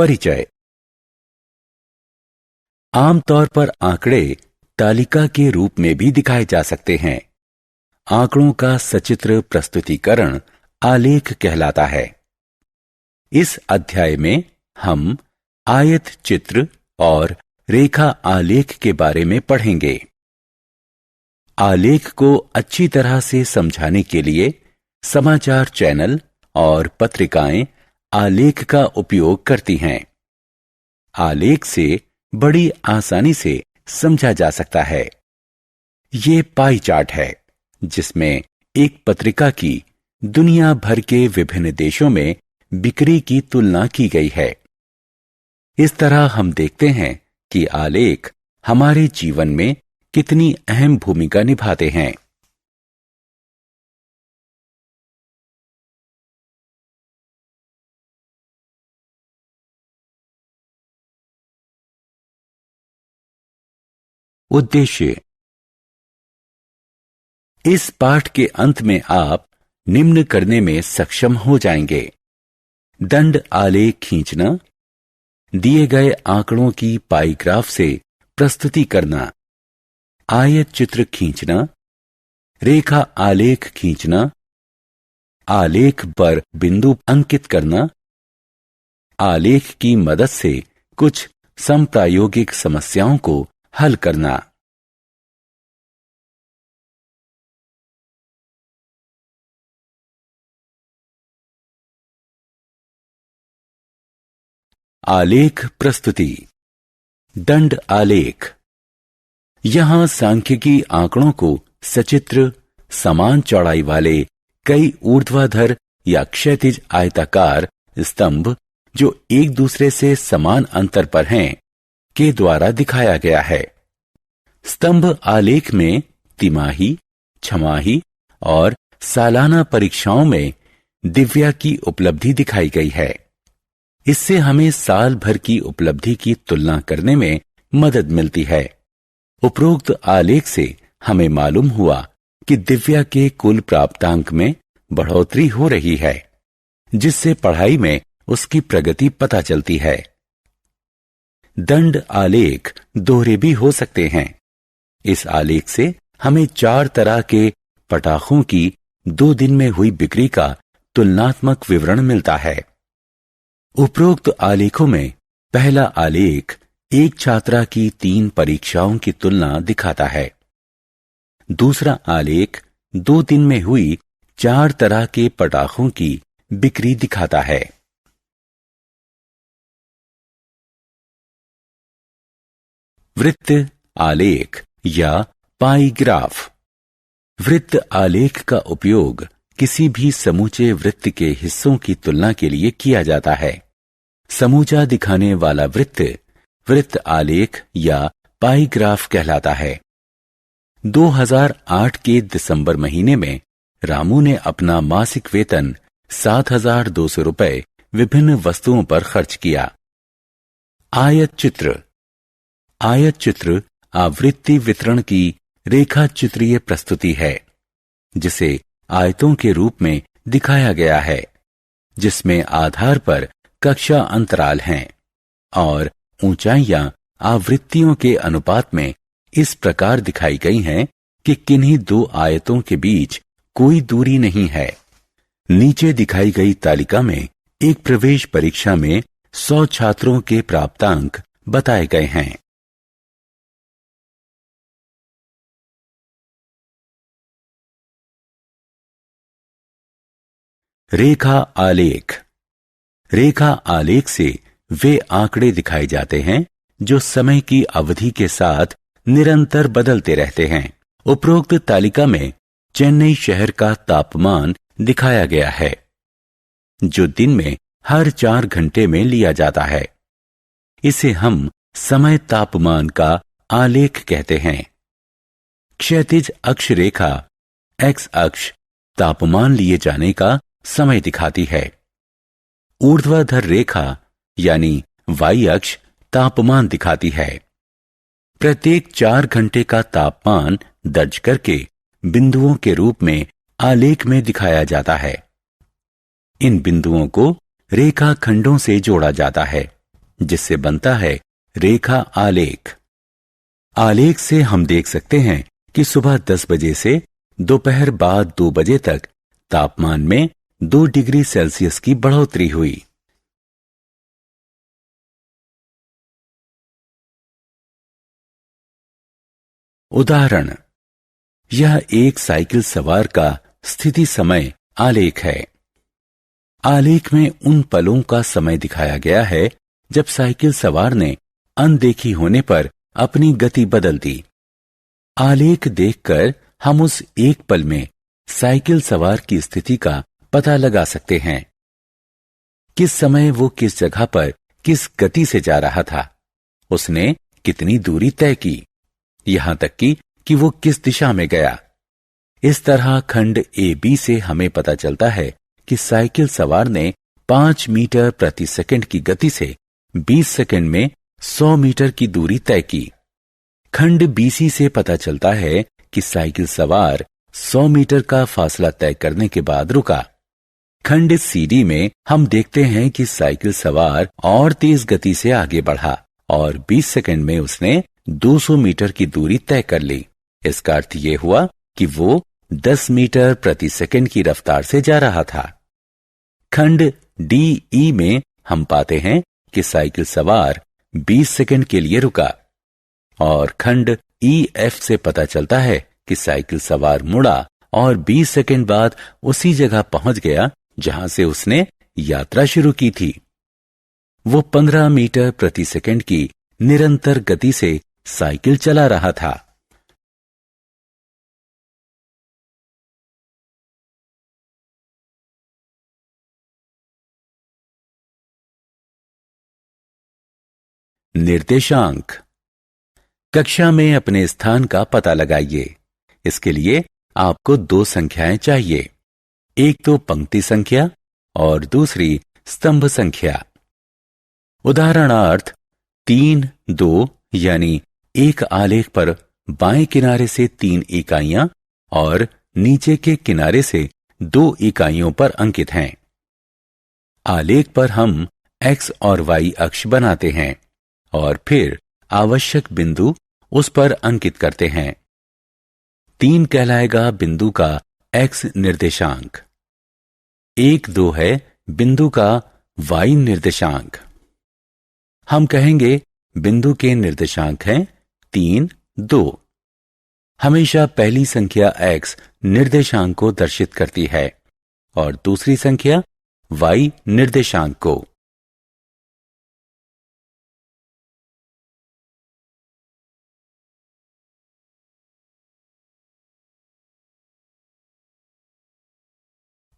परिचय। आमतौर पर आंकड़े तालिका के रूप में भी दिखाए जा सकते हैं। आंकड़ों का सचित्र प्रस्तुतिकरण आलेख कहलाता है। इस अध्याय में हम आयत चित्र और रेखा आलेख के बारे में पढ़ेंगे। आलेख को अच्छी तरह से समझाने के लिए समाचार चैनल और पत्रिकाएं आलेख का उपयोग करती हैं। आलेख से बड़ी आसानी से समझा जा सकता है। ये पाई चार्ट है जिसमें एक पत्रिका की दुनिया भर के विभिन्न देशों में बिक्री की तुलना की गई है। इस तरह हम देखते हैं कि आलेख हमारे जीवन में कितनी अहम भूमिका निभाते हैं। उद्देश्य। इस पाठ के अंत में आप निम्न करने में सक्षम हो जाएंगे: दंड आलेख खींचना, दिए गए आंकड़ों की पाई ग्राफ से प्रस्तुति करना, आयत चित्र खींचना, रेखा आलेख खींचना, आलेख पर बिंदु अंकित करना, आलेख की मदद से कुछ समप्रायोगिक समस्याओं को हल करना। आलेख प्रस्तुति। दंड आलेख। यहां सांख्यिकी आंकड़ों को सचित्र, समान चौड़ाई वाले कई ऊर्ध्वाधर या क्षैतिज आयताकार स्तंभ जो एक दूसरे से समान अंतर पर हैं के द्वारा दिखाया गया है। स्तंभ आलेख में तिमाही, छमाही और सालाना परीक्षाओं में दिव्या की उपलब्धि दिखाई गई है। इससे हमें साल भर की उपलब्धि की तुलना करने में मदद मिलती है। उपरोक्त आलेख से हमें मालूम हुआ कि दिव्या के कुल प्राप्तांक में बढ़ोतरी हो रही है, जिससे पढ़ाई में उसकी प्रगति पता चलती है। दंड आलेख दोहरे भी हो सकते हैं। इस आलेख से हमें 4 तरह के पटाखों की 2 दिन में हुई बिक्री का तुलनात्मक विवरण मिलता है। उपरोक्त आलेखों में पहला आलेख एक छात्रा की 3 परीक्षाओं की तुलना दिखाता है। दूसरा आलेख 2 दिन में हुई 4 तरह के पटाखों की बिक्री दिखाता है। वृत्त आलेख या पाई ग्राफ। वृत्त आलेख का उपयोग किसी भी समूचे वृत्त के हिस्सों की तुलना के लिए किया जाता है। समूचा दिखाने वाला वृत्त वृत्त आलेख या पाई ग्राफ कहलाता है। 2008 के दिसंबर महीने में रामू ने अपना मासिक वेतन 7,200 रुपए विभिन्न वस्तुओं पर खर्च किया। आयत चित्र। आयत चित्र आवृत्ति वितरण की रेखा चित्रीय प्रस्तुति है, जिसे आयतों के रूप में दिखाया गया है, जिसमें आधार पर कक्षा अंतराल हैं और ऊंचाइयां आवृत्तियों के अनुपात में इस प्रकार दिखाई गई हैं कि किन्हीं 2 आयतों के बीच कोई दूरी नहीं है। नीचे दिखाई गई तालिका में एक प्रवेश परीक्षा में 100 छात्रों के प्राप्तांक बताए गए हैं। रेखा आलेख। रेखा आलेख से वे आंकड़े दिखाए जाते हैं जो समय की अवधि के साथ निरंतर बदलते रहते हैं। उपरोक्त तालिका में चेन्नई शहर का तापमान दिखाया गया है, जो दिन में हर 4 घंटे में लिया जाता है। इसे हम समय तापमान का आलेख कहते हैं। क्षैतिज अक्ष रेखा एक्स अक्ष तापमान लिए जाने का समय दिखाती है। ऊर्ध्वाधर रेखा यानी वाई अक्ष तापमान दिखाती है। प्रत्येक 4 घंटे का तापमान दर्ज करके बिंदुओं के रूप में आलेख में दिखाया जाता है। इन बिंदुओं को रेखा खंडों से जोड़ा जाता है। जिससे बनता है रेखा आलेख। आलेख से हम देख सकते हैं कि सुबह 10 बजे से दोपहर बाद 2 बजे तक तापमान में 2 डिग्री सेल्सियस की बढ़ोतरी हुई। उदाहरण, यह एक साइकिल सवार का स्थिति समय आलेख है। आलेख में उन पलों का समय दिखाया गया है जब साइकिल सवार ने अनदेखी होने पर अपनी गति बदल दी। आलेख देखकर हम उस एक पल में साइकिल सवार की स्थिति का पता लगा सकते हैं। किस समय वो किस जगह पर किस गति से जा रहा था, उसने कितनी दूरी तय की, यहां तक कि वो किस दिशा में गया। इस तरह खंड ए बी से हमें पता चलता है कि साइकिल सवार ने 5 मीटर प्रति सेकंड की गति से 20 सेकंड में 100 मीटर की दूरी तय की। खंड बीसी से पता चलता है कि साइकिल सवार 100 मीटर का फासला तय करने के बाद रुका। खंड सीडी में हम देखते हैं कि साइकिल सवार और तेज गति से आगे बढ़ा और 20 सेकंड में उसने 200 मीटर की दूरी तय कर ली। इसका अर्थ यह हुआ कि वो 10 मीटर प्रति सेकंड की रफ्तार से जा रहा था। खंड डी ई में हम पाते हैं कि साइकिल सवार 20 सेकंड के लिए रुका और खंड ई एफ से पता चलता है कि साइकिल सवार मुड़ा और 20 सेकंड बाद उसी जगह पहुंच गया जहां से उसने यात्रा शुरू की थी। वो 15 मीटर प्रति सेकंड की निरंतर गति से साइकिल चला रहा था। निर्देशांक। कक्षा में अपने स्थान का पता लगाइए। इसके लिए आपको 2 संख्याएं चाहिए, एक तो पंक्ति संख्या और दूसरी स्तंभ संख्या। उदाहरणार्थ 3, 2 यानी एक आलेख पर बाएं किनारे से 3 इकाइयां और नीचे के किनारे से 2 इकाइयों पर अंकित हैं। आलेख पर हम x और y अक्ष बनाते हैं और फिर आवश्यक बिंदु उस पर अंकित करते हैं। 3 कहलाएगा बिंदु का x निर्देशांक, 1, 2 है बिंदु का y निर्देशांक। हम कहेंगे बिंदु के निर्देशांक हैं 3, 2। हमेशा पहली संख्या x निर्देशांक को दर्शित करती है और दूसरी संख्या y निर्देशांक को।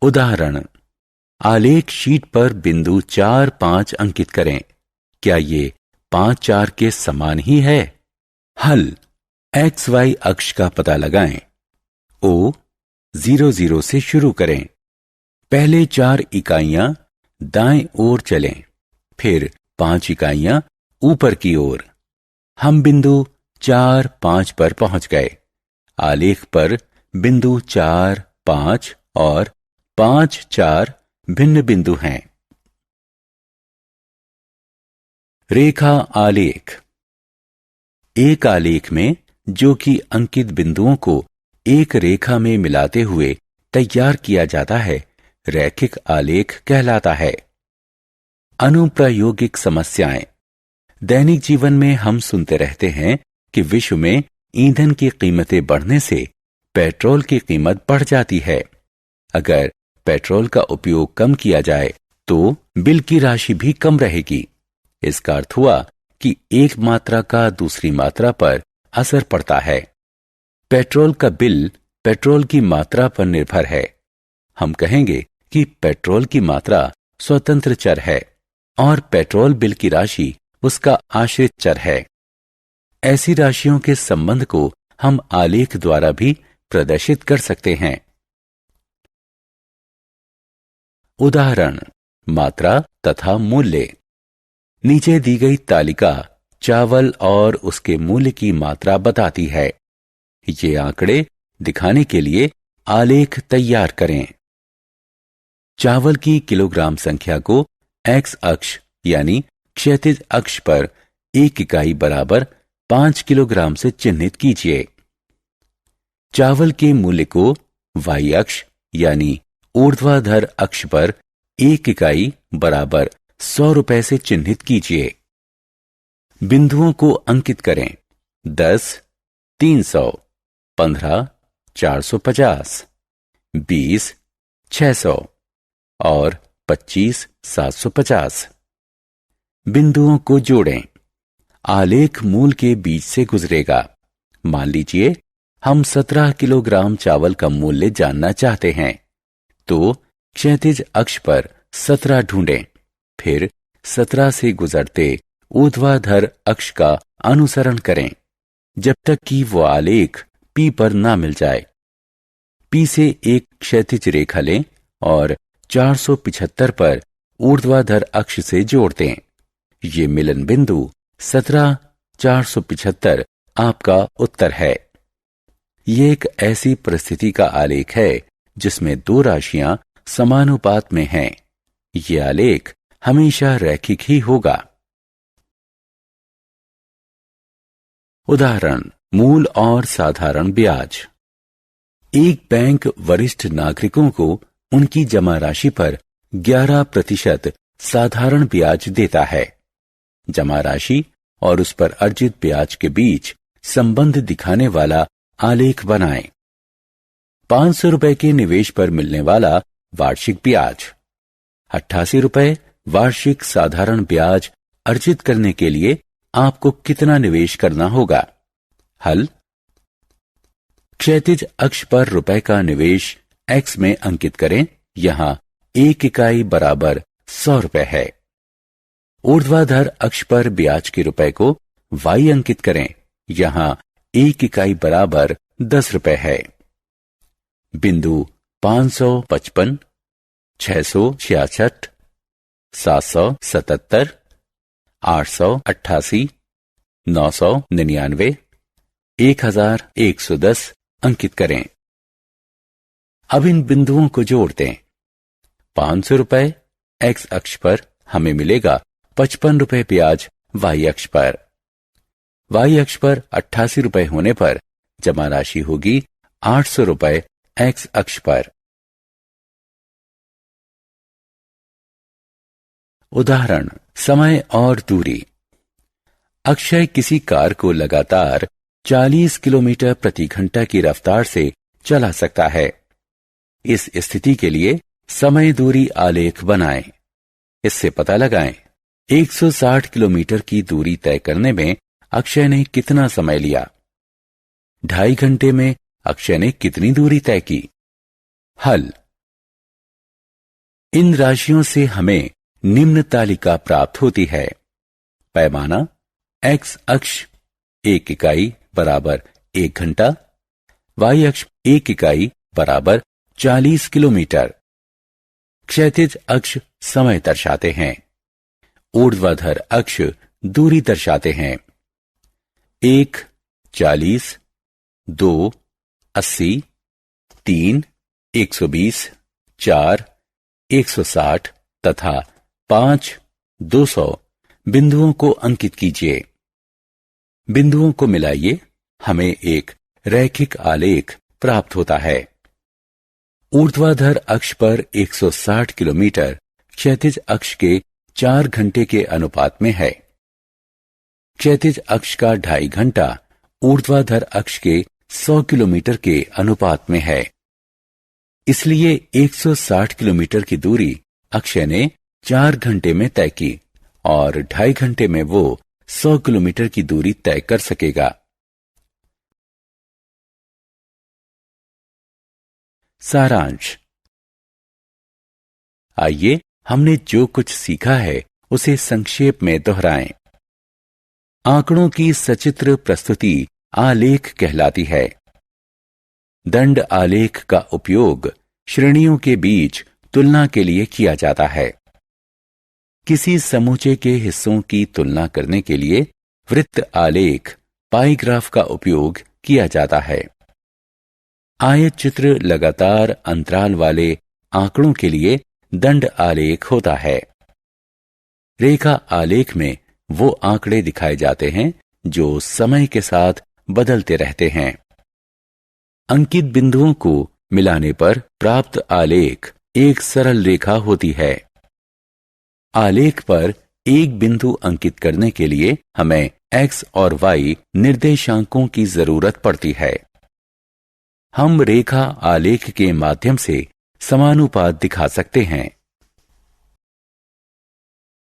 उदाहरण, आलेख शीट पर बिंदु 4, 5 अंकित करें। क्या ये 5, 4 के समान ही है? हल, एक्स वाई अक्ष का पता लगाएं। O 0, 0 से शुरू करें। पहले 4 इकाइयां दाएं ओर चलें, फिर 5 इकाइयां ऊपर की ओर। हम बिंदु 4, 5 पर पहुंच गए। आलेख पर बिंदु 4, 5 और 5, 4 भिन्न बिंदु हैं। रेखा आलेख। एक आलेख में जो कि अंकित बिंदुओं को एक रेखा में मिलाते हुए तैयार किया जाता है, रैखिक आलेख कहलाता है। अनुप्रायोगिक समस्याएं। दैनिक जीवन में हम सुनते रहते हैं कि विश्व में ईंधन की कीमतें बढ़ने से पेट्रोल की कीमत बढ़ जाती है। अगर पेट्रोल का उपयोग कम किया जाए तो बिल की राशि भी कम रहेगी। इसका अर्थ हुआ कि एक मात्रा का दूसरी मात्रा पर असर पड़ता है। पेट्रोल का बिल पेट्रोल की मात्रा पर निर्भर है। हम कहेंगे कि पेट्रोल की मात्रा स्वतंत्र चर है और पेट्रोल बिल की राशि उसका आश्रित चर है। ऐसी राशियों के संबंध को हम आलेख द्वारा भी प्रदर्शित कर सकते हैं। उदाहरण, मात्रा तथा मूल्य। नीचे दी गई तालिका चावल और उसके मूल्य की मात्रा बताती है। ये आंकड़े दिखाने के लिए आलेख तैयार करें। चावल की किलोग्राम संख्या को x अक्ष यानी क्षैतिज अक्ष पर एक इकाई बराबर 5 किलोग्राम से चिन्हित कीजिए। चावल के मूल्य को वाई अक्ष यानी ऊर्ध्वाधर अक्ष पर एक इकाई बराबर 100 रुपए से चिन्हित कीजिए। बिंदुओं को अंकित करें। 10, 300, 15, 450, 20, 600 और 25, 750। बिंदुओं को जोड़ें। आलेख मूल के बीच से गुजरेगा। मान लीजिए हम 17 किलोग्राम चावल का मूल्य जानना चाहते हैं, तो क्षैतिज अक्ष पर 17 ढूंढें। फिर 17 से गुजरते ऊर्ध्वाधर अक्ष का अनुसरण करें जब तक कि वो आलेख P पर ना मिल जाए। P से एक क्षैतिज रेखा लें और 475 पर ऊर्ध्वाधर अक्ष से जोड़ दें। ये मिलन बिंदु 17,475 आपका उत्तर है। ये एक ऐसी परिस्थिति का आलेख है जिसमें दो राशियां समानुपात में हैं। ये आलेख हमेशा रैखिक ही होगा। उदाहरण, मूल और साधारण ब्याज। एक बैंक वरिष्ठ नागरिकों को उनकी जमा राशि पर 11% साधारण ब्याज देता है। जमा राशि और उस पर अर्जित ब्याज के बीच संबंध दिखाने वाला आलेख बनाएं। 500 रुपए के निवेश पर मिलने वाला वार्षिक ब्याज। 88 रुपए वार्षिक साधारण ब्याज अर्जित करने के लिए आपको कितना निवेश करना होगा? हल। क्षैतिज अक्ष पर रुपए का निवेश x में अंकित करें। यहां एक इकाई बराबर 100 रुपए है। ऊर्ध्वाधर अक्ष पर ब्याज के रुपए को y अंकित करें। यहां एक इकाई बराबर 10 रुपए है। बिंदु 555, 666, 777, 888, 999, 1110 अंकित करें। अब इन बिंदुओं को जोड़ दें। 500 रुपए x अक्ष पर हमें मिलेगा 55 रुपए ब्याज y अक्ष पर। y अक्ष पर 88 रुपए होने पर जमा राशि होगी 800 रुपए x अक्ष पर। उदाहरण, समय और दूरी। अक्षय किसी कार को लगातार 40 किलोमीटर प्रति घंटा की रफ्तार से चला सकता है। इस स्थिति के लिए समय दूरी आलेख बनाएं। इससे पता लगाएं 160 किलोमीटर की दूरी तय करने में अक्षय ने कितना समय लिया। 2.5 घंटे में अक्षय ने कितनी दूरी तय की। हल। इन राशियों से हमें निम्न तालिका प्राप्त होती है। पैमाना x अक्ष 1 इकाई बराबर 1 घंटा, y अक्ष 1 इकाई बराबर 40 किलोमीटर। क्षैतिज अक्ष समय दर्शाते हैं। ऊर्ध्वाधर अक्ष दूरी दर्शाते हैं। 1 40, 2 80, 3 120, 4 160 तथा 5 200 बिंदुओं को अंकित कीजिए। बिंदुओं को मिलाइए, हमें एक रैखिक आलेख प्राप्त होता है। ऊर्ध्वाधर अक्ष पर 160 किलोमीटर क्षैतिज अक्ष के 4 घंटे के अनुपात में है। क्षैतिज अक्ष का 2.5 घंटा ऊर्ध्वाधर अक्ष के 100 किलोमीटर के अनुपात में है। इसलिए 160 किलोमीटर की दूरी अक्षय ने 4 घंटे में तय की और 2.5 घंटे में वो 100 किलोमीटर की दूरी तय कर सकेगा। सारांश। आइए हमने जो कुछ सीखा है उसे संक्षेप में दोहराएं। आंकड़ों की सचित्र प्रस्तुति आलेख कहलाती है। दंड आलेख का उपयोग श्रेणियों के बीच तुलना के लिए किया जाता है। किसी समूचे के हिस्सों की तुलना करने के लिए वृत्त आलेख पाई ग्राफ का उपयोग किया जाता है। आयत चित्र लगातार अंतराल वाले आंकड़ों के लिए दंड आलेख होता है। रेखा आलेख में वो आंकड़े दिखाए जाते हैं जो समय के साथ बदलते रहते हैं। अंकित बिंदुओं को मिलाने पर प्राप्त आलेख एक सरल रेखा होती है। आलेख पर एक बिंदु अंकित करने के लिए हमें x और y निर्देशांकों की जरूरत पड़ती है। हम रेखा आलेख के माध्यम से समानुपात दिखा सकते हैं।